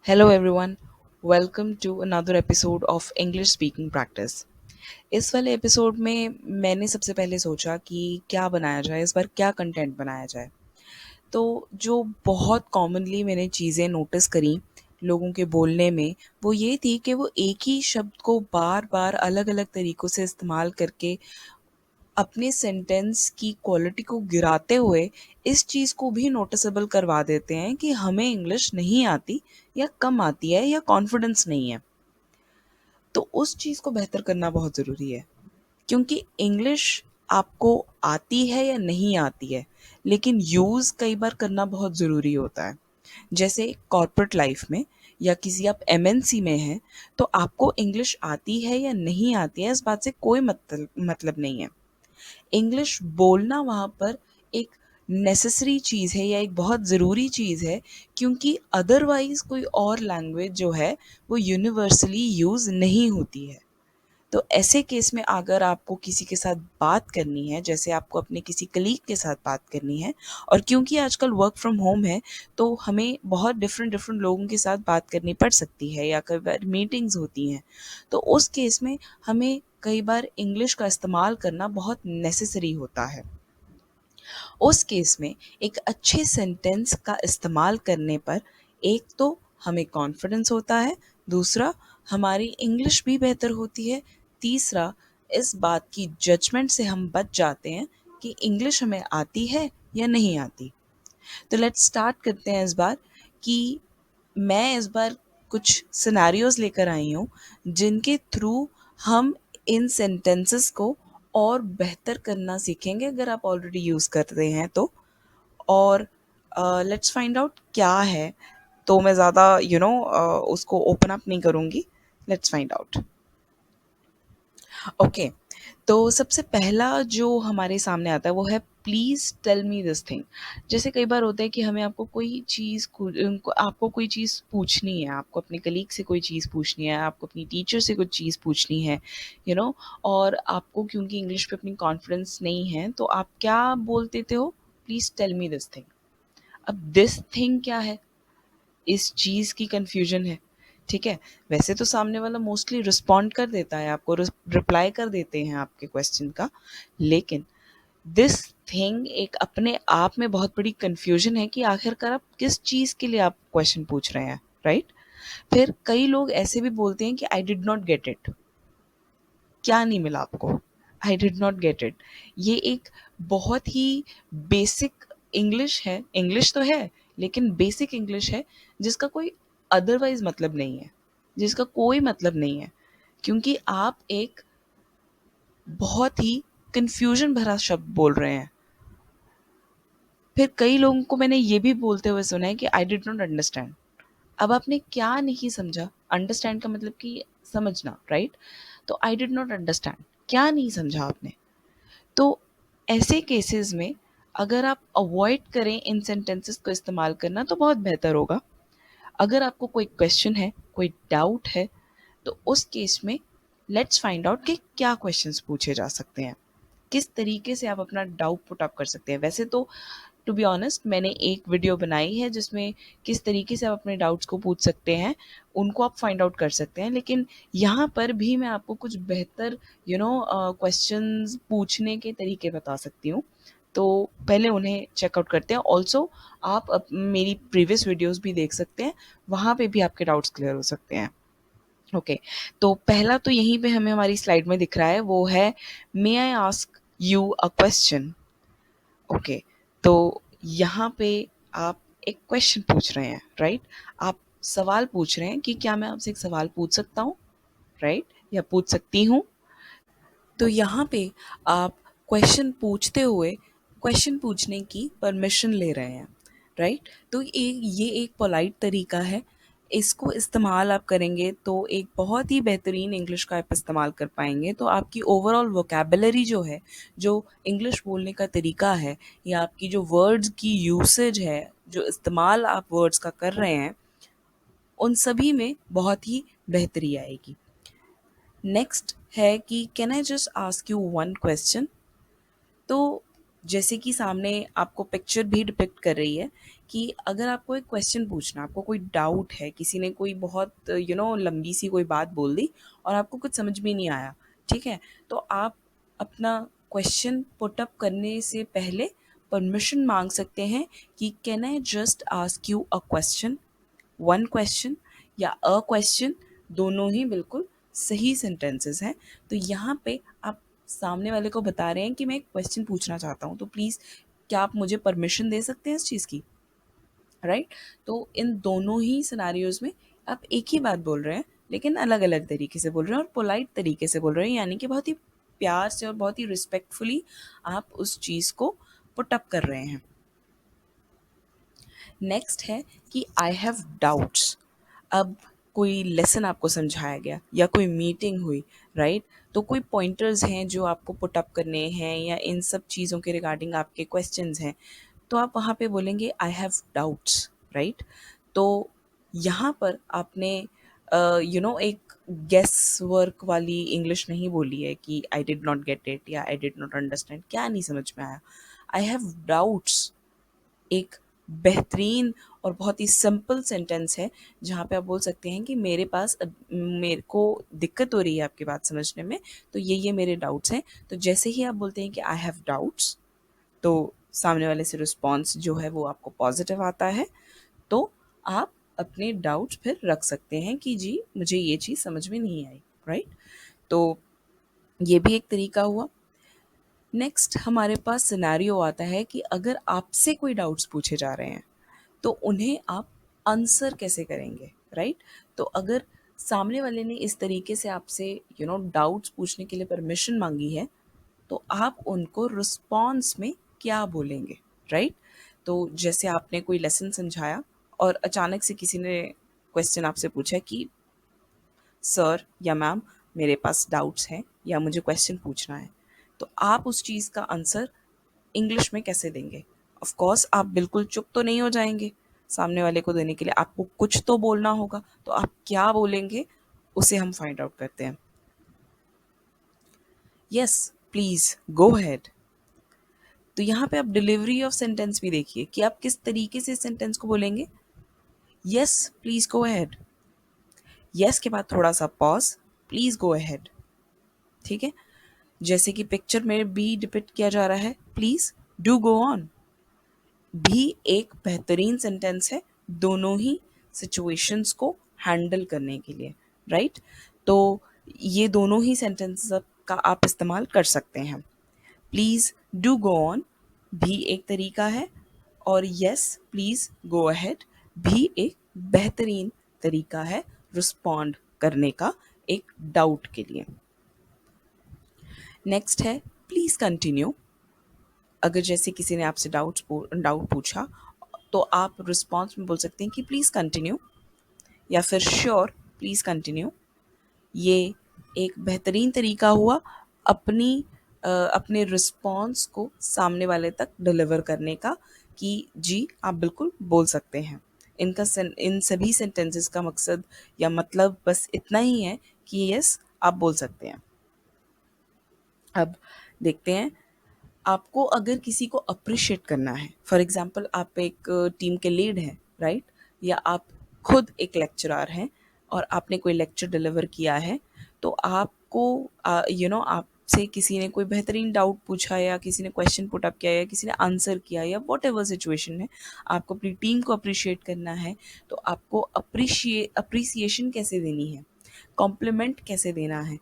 Hello everyone, welcome to another episode of English Speaking Practice। इस वाले episode में मैंने सबसे पहले सोचा कि क्या बनाया जाए, इस बार क्या कंटेंट बनाया जाए। तो जो बहुत कॉमनली मैंने चीज़ें नोटिस करी लोगों के बोलने में, वो ये थी कि वो एक ही शब्द को बार बार अलग अलग तरीक़ों से इस्तेमाल करके अपने सेंटेंस की क्वालिटी को गिराते हुए इस चीज़ को भी नोटिसेबल करवा देते हैं कि हमें इंग्लिश नहीं आती या कम आती है या कॉन्फिडेंस नहीं है। तो उस चीज़ को बेहतर करना बहुत ज़रूरी है, क्योंकि इंग्लिश आपको आती है या नहीं आती है, लेकिन यूज़ कई बार करना बहुत ज़रूरी होता है। जैसे कॉर्पोरेट लाइफ में या किसी आप एमएनसी में हैं, तो आपको इंग्लिश आती है या नहीं आती है, इस बात से कोई मतलब नहीं है। इंग्लिश बोलना वहाँ पर एक नेसेसरी चीज़ है या एक बहुत ज़रूरी चीज़ है, क्योंकि अदरवाइज़ कोई और लैंग्वेज जो है वो यूनिवर्सली यूज़ नहीं होती है। तो ऐसे केस में अगर आपको किसी के साथ बात करनी है, जैसे आपको अपने किसी कलीग के साथ बात करनी है, और क्योंकि आजकल वर्क फ्रॉम होम है, तो हमें बहुत डिफरेंट डिफरेंट लोगों के साथ बात करनी पड़ सकती है या कई बार मीटिंग्स होती हैं। तो उस केस में हमें कई बार इंग्लिश का इस्तेमाल करना बहुत नेसेसरी होता है। उस केस में एक अच्छे सेंटेंस का इस्तेमाल करने पर एक तो हमें कॉन्फिडेंस होता है, दूसरा हमारी इंग्लिश भी बेहतर होती है, तीसरा इस बात की जजमेंट से हम बच जाते हैं कि इंग्लिश हमें आती है या नहीं आती। तो लेट्स स्टार्ट करते हैं इस बार कि मैं इस बार कुछ सिनेरियोज़ लेकर आई हूँ, जिनके थ्रू हम इन सेंटेंसेस को और बेहतर करना सीखेंगे अगर आप ऑलरेडी यूज़ कर रहे हैं तो। और लेट्स फाइंड आउट क्या है। तो मैं ज़्यादा उसको ओपन अप नहीं करूँगी। Let's find out. ओके, तो सबसे पहला जो हमारे सामने आता है वो है please tell me this thing. जैसे कई बार होता है कि हमें आपको कोई चीज़ पूछनी है, आपको अपने कलीग से कोई चीज़ पूछनी है, आपको अपनी टीचर से कुछ चीज़ पूछनी है, यू नो और आपको क्योंकि इंग्लिश पे अपनी कॉन्फिडेंस नहीं है, तो आप क्या बोल देते हो? Please tell me this thing. अब दिस थिंग क्या है? इस चीज़ की कन्फ्यूजन है, ठीक है? वैसे तो सामने वाला मोस्टली रिस्पॉन्ड कर देता है, आपको रिप्लाई कर देते हैं आपके क्वेश्चन का, लेकिन दिस थिंग एक अपने आप में बहुत बड़ी कन्फ्यूजन है कि आखिरकार आप किस चीज़ के लिए आप क्वेश्चन पूछ रहे हैं, राइट? फिर कई लोग ऐसे भी बोलते हैं कि I did not get it. क्या नहीं मिला आपको? I did not get it. ये एक बहुत ही बेसिक इंग्लिश है, इंग्लिश तो है, लेकिन बेसिक इंग्लिश है जिसका कोई अदरवाइज़ मतलब नहीं है, जिसका कोई मतलब नहीं है, क्योंकि आप एक बहुत ही कन्फ्यूजन भरा शब्द बोल रहे हैं। फिर कई लोगों को मैंने ये भी बोलते हुए सुना है कि आई डिड नॉट अंडरस्टैंड। अब आपने क्या नहीं समझा? अंडरस्टैंड का मतलब कि समझना, राइट? तो आई डिड नॉट अंडरस्टैंड, क्या नहीं समझा आपने? तो ऐसे केसेस में अगर आप अवॉइड करें इन सेंटेंसेस को इस्तेमाल करना तो बहुत बेहतर होगा। अगर आपको कोई क्वेश्चन है, कोई डाउट है, तो उस केस में लेट्स फाइंड आउट कि क्या क्वेश्चंस पूछे जा सकते हैं, किस तरीके से आप अपना डाउट पुट अप कर सकते हैं। वैसे तो टू बी ऑनेस्ट मैंने एक वीडियो बनाई है जिसमें किस तरीके से आप अपने डाउट्स को पूछ सकते हैं, उनको आप फाइंड आउट कर सकते हैं, लेकिन यहाँ पर भी मैं आपको कुछ बेहतर क्वेश्चंस पूछने के तरीके बता सकती हूँ। तो पहले उन्हें चेकआउट करते हैं। ऑल्सो आप मेरी प्रीवियस वीडियोस भी देख सकते हैं, वहाँ पे भी आपके डाउट्स क्लियर हो सकते हैं। ओके, तो पहला तो यहीं पे हमें हमारी स्लाइड में दिख रहा है, वो है may I ask you a question. Okay, तो यहाँ पे आप एक क्वेश्चन पूछ रहे हैं, राइट? आप सवाल पूछ रहे हैं कि क्या मैं आपसे एक सवाल पूछ सकता हूँ, राइट? या पूछ सकती हूँ। तो यहाँ पे आप क्वेश्चन पूछते हुए क्वेश्चन पूछने की परमिशन ले रहे हैं, राइट? तो ये एक पोलाइट तरीका है। इसको इस्तेमाल आप करेंगे तो एक बहुत ही बेहतरीन इंग्लिश का आप इस्तेमाल कर पाएंगे। तो आपकी ओवरऑल वोकेबलरी जो है, जो इंग्लिश बोलने का तरीका है, या आपकी जो वर्ड्स की यूसेज है, जो इस्तेमाल आप वर्ड्स का कर रहे हैं, उन सभी में बहुत ही बेहतरी आएगी। नेक्स्ट है कि can I just ask you one question. तो जैसे कि सामने आपको पिक्चर भी डिपिक्ट कर रही है कि अगर आपको एक क्वेश्चन पूछना, आपको कोई डाउट है, किसी ने कोई बहुत लंबी सी कोई बात बोल दी और आपको कुछ समझ में नहीं आया, ठीक है, तो आप अपना क्वेश्चन पुट अप करने से पहले परमिशन मांग सकते हैं कि can I just ask you a question, one question या अ क्वेश्चन, दोनों ही बिल्कुल सही सेंटेंसेस हैं। तो यहाँ पे आप सामने वाले को बता रहे हैं कि मैं एक क्वेश्चन पूछना चाहता हूँ, तो प्लीज़ क्या आप मुझे परमिशन दे सकते हैं इस चीज़ की, राइट। तो इन दोनों ही सिनारियोज में आप एक ही बात बोल रहे हैं, लेकिन अलग अलग तरीके से बोल रहे हैं और पोलाइट तरीके से बोल रहे हैं, यानी कि बहुत ही प्यार से और बहुत ही रिस्पेक्टफुली आप उस चीज़ को पुट अप कर रहे हैं। नेक्स्ट है कि आई हैव डाउट्स। अब कोई लेसन आपको समझाया गया या कोई मीटिंग हुई, राइट, तो कोई पॉइंटर्स हैं जो आपको पुट अप करने हैं या इन सब चीज़ों के रिगार्डिंग आपके क्वेश्चंस हैं, तो आप वहाँ पे बोलेंगे आई हैव डाउट्स, राइट। तो यहाँ पर आपने एक गेस वर्क वाली इंग्लिश नहीं बोली है कि I did not get it या आई डिड नॉट अंडरस्टैंड, क्या नहीं समझ में आया। आई हैव डाउट्स एक बेहतरीन और बहुत ही सिंपल सेंटेंस है जहाँ पे आप बोल सकते हैं कि मेरे को दिक्कत हो रही है आपकी बात समझने में, तो ये मेरे डाउट्स हैं। तो जैसे ही आप बोलते हैं कि आई हैव डाउट्स, तो सामने वाले से रिस्पॉन्स जो है वो आपको पॉजिटिव आता है, तो आप अपने डाउट्स फिर रख सकते हैं कि जी मुझे ये चीज़ समझ में नहीं आई, राइट। तो ये भी एक तरीका हुआ। नेक्स्ट हमारे पास सिनेरियो आता है कि अगर आपसे कोई डाउट्स पूछे जा रहे हैं तो उन्हें आप आंसर कैसे करेंगे, राइट। तो अगर सामने वाले ने इस तरीके से आपसे डाउट्स पूछने के लिए परमिशन मांगी है, तो आप उनको रिस्पॉन्स में क्या बोलेंगे, राइट। तो जैसे आपने कोई लेसन समझाया और अचानक से किसी ने क्वेश्चन आपसे पूछा कि सर या मैम मेरे पास डाउट्स हैं या मुझे क्वेश्चन पूछना है, तो आप उस चीज़ का आंसर इंग्लिश में कैसे देंगे। ऑफ कोर्स आप बिल्कुल चुप तो नहीं हो जाएंगे, सामने वाले को देने के लिए आपको कुछ तो बोलना होगा, तो आप क्या बोलेंगे उसे हम फाइंड आउट करते हैं। Yes please go ahead. तो यहाँ पे आप डिलीवरी ऑफ सेंटेंस भी देखिए कि आप किस तरीके से सेंटेंस को बोलेंगे। Yes please go ahead, yes के बाद थोड़ा सा पॉज, प्लीज गो अहेड, ठीक है। जैसे कि पिक्चर में भी डिपिक्ट किया जा रहा है, प्लीज डू गो ऑन, भी एक बेहतरीन सेंटेंस है दोनों ही सिचुएशंस को हैंडल करने के लिए, राइट। तो ये दोनों ही सेंटेंसेस का आप इस्तेमाल कर सकते हैं। प्लीज़ डू गो ऑन भी एक तरीका है, और यस प्लीज़ गो अहेड भी एक बेहतरीन तरीका है रिस्पॉन्ड करने का एक डाउट के लिए। नेक्स्ट है प्लीज़ कंटिन्यू। अगर जैसे किसी ने आपसे डाउट पूछा, तो आप रिस्पॉन्स में बोल सकते हैं कि प्लीज़ कंटिन्यू या फिर श्योर प्लीज़ कंटिन्यू। ये एक बेहतरीन तरीका हुआ अपने रिस्पॉन्स को सामने वाले तक डिलीवर करने का कि जी आप बिल्कुल बोल सकते हैं। इन सभी सेंटेंसेस का मकसद या मतलब बस इतना ही है कि यस आप बोल सकते हैं। अब देखते हैं, आपको अगर किसी को अप्रिशिएट करना है, फॉर एग्जांपल आप एक टीम के लीड हैं, राइट, या आप खुद एक लेक्चरर हैं और आपने कोई लेक्चर डिलीवर किया है, तो आपको आपसे किसी ने कोई बेहतरीन डाउट पूछा या किसी ने क्वेश्चन पुट अप किया या किसी ने आंसर किया या वॉट एवर सिचुएशन है, आपको अपनी टीम को अप्रिशिएट करना है, तो आपको अप्रिसिएशन कैसे देनी है, कॉम्प्लीमेंट कैसे देना है।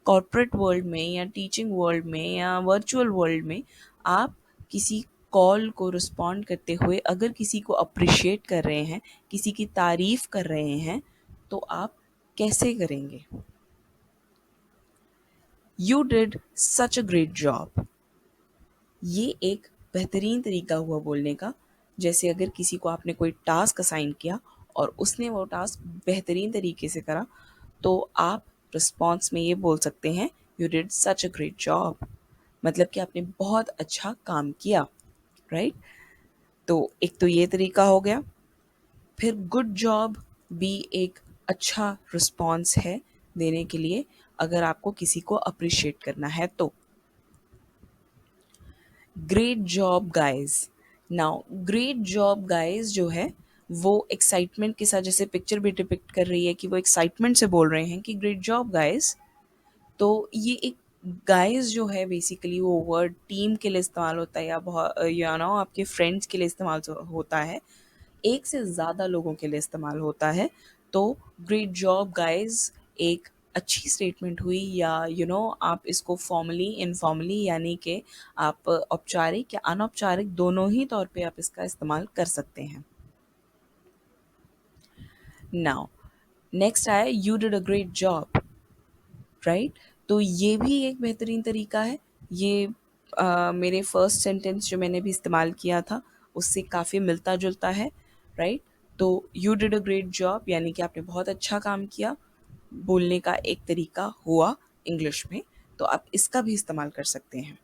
कॉर्पोरेट वर्ल्ड में या टीचिंग वर्ल्ड में या वर्चुअल वर्ल्ड में आप किसी कॉल को रिस्पॉन्ड करते हुए अगर किसी को अप्रिशिएट कर रहे हैं, किसी की तारीफ कर रहे हैं, तो आप कैसे करेंगे। You did such a great job, ये एक बेहतरीन तरीका हुआ बोलने का। जैसे अगर किसी को आपने कोई टास्क असाइन किया और उसने वो टास्क बेहतरीन तरीके से करा, तो आप रिस्पॉन्स में ये बोल सकते हैं you did such a great job, मतलब कि आपने बहुत अच्छा काम किया, राइट। तो एक तो ये तरीका हो गया। फिर गुड जॉब भी एक अच्छा रिस्पॉन्स है देने के लिए अगर आपको किसी को अप्रिशिएट करना है तो। Great job guys. Now great job guys जो है वो एक्साइटमेंट के साथ, जैसे पिक्चर भी डिपिक्ट कर रही है कि वो एक्साइटमेंट से बोल रहे हैं कि ग्रेट जॉब गाइज। तो ये एक गाइज जो है बेसिकली वो वर्ड टीम के लिए इस्तेमाल होता है, या बहुत यू नो आपके फ्रेंड्स के लिए इस्तेमाल होता है, एक से ज़्यादा लोगों के लिए इस्तेमाल होता है। तो ग्रेट जॉब गाइज एक अच्छी स्टेटमेंट हुई, या आप इसको फॉर्मली इनफॉर्मली यानी कि आप औपचारिक या अनौपचारिक दोनों ही तौर पे आप इसका इस्तेमाल कर सकते हैं। नाउ नेक्स्ट आया you did a great job, right. तो ये भी एक बेहतरीन तरीका है। ये मेरे फर्स्ट सेंटेंस जो मैंने भी इस्तेमाल किया था उससे काफ़ी मिलता जुलता है, राइट। तो you did a great job यानी कि आपने बहुत अच्छा काम किया, बोलने का एक तरीका हुआ इंग्लिश में। तो आप इसका भी इस्तेमाल कर सकते हैं।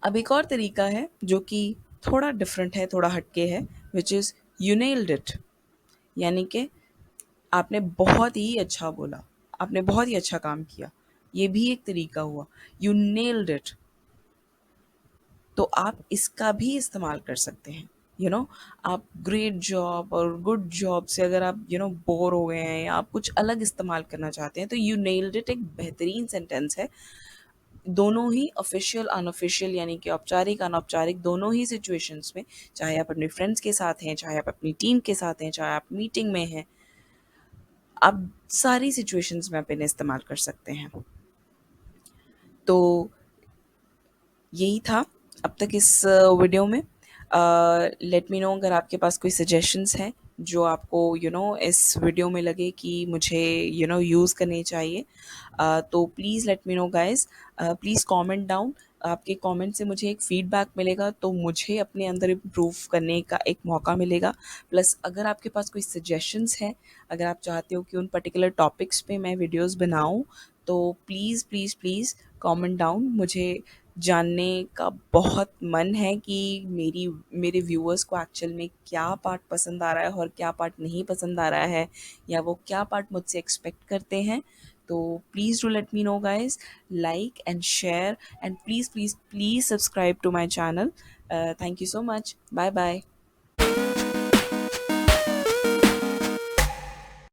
अब एक और तरीका है जो कि थोड़ा डिफरेंट है, थोड़ा हटके है, which is you nailed it. यानी कि आपने बहुत ही अच्छा बोला, आपने बहुत ही अच्छा काम किया, ये भी एक तरीका हुआ। You nailed it. तो आप इसका भी इस्तेमाल कर सकते हैं। आप ग्रेट जॉब और गुड जॉब से अगर आप बोर हो गए हैं या आप कुछ अलग इस्तेमाल करना चाहते हैं, तो यू नेल्ड इट एक बेहतरीन सेंटेंस है। दोनों ही ऑफिशियल अनऑफिशियल यानी कि औपचारिक अनौपचारिक दोनों ही सिचुएशंस में, चाहे आप अपने फ्रेंड्स के साथ हैं, चाहे आप अपनी टीम के साथ हैं, चाहे आप मीटिंग में हैं, आप सारी सिचुएशंस में आप इन्हें इस्तेमाल कर सकते हैं। तो यही था अब तक इस वीडियो में। लेट मी नो अगर आपके पास कोई सजेशंस हैं जो आपको इस वीडियो में लगे कि मुझे यूज़ करने चाहिए। तो please let me no guys. Please comment down. आपके कमेंट से मुझे एक फीडबैक मिलेगा, तो मुझे अपने अंदर इम्प्रूव करने का एक मौका मिलेगा। प्लस अगर आपके पास कोई सजेशंस हैं, अगर आप चाहते हो कि उन पर्टिकुलर टॉपिक्स पे मैं वीडियोस बनाऊं, तो please please please comment down. मुझे जानने का बहुत मन है कि मेरे व्यूअर्स को एक्चुअल में क्या पार्ट पसंद आ रहा है और क्या पार्ट नहीं पसंद आ रहा है, या वो क्या पार्ट मुझसे एक्सपेक्ट करते हैं। तो please do let me know guys. Like and share and please please please subscribe to my channel. Thank you so much. Bye bye.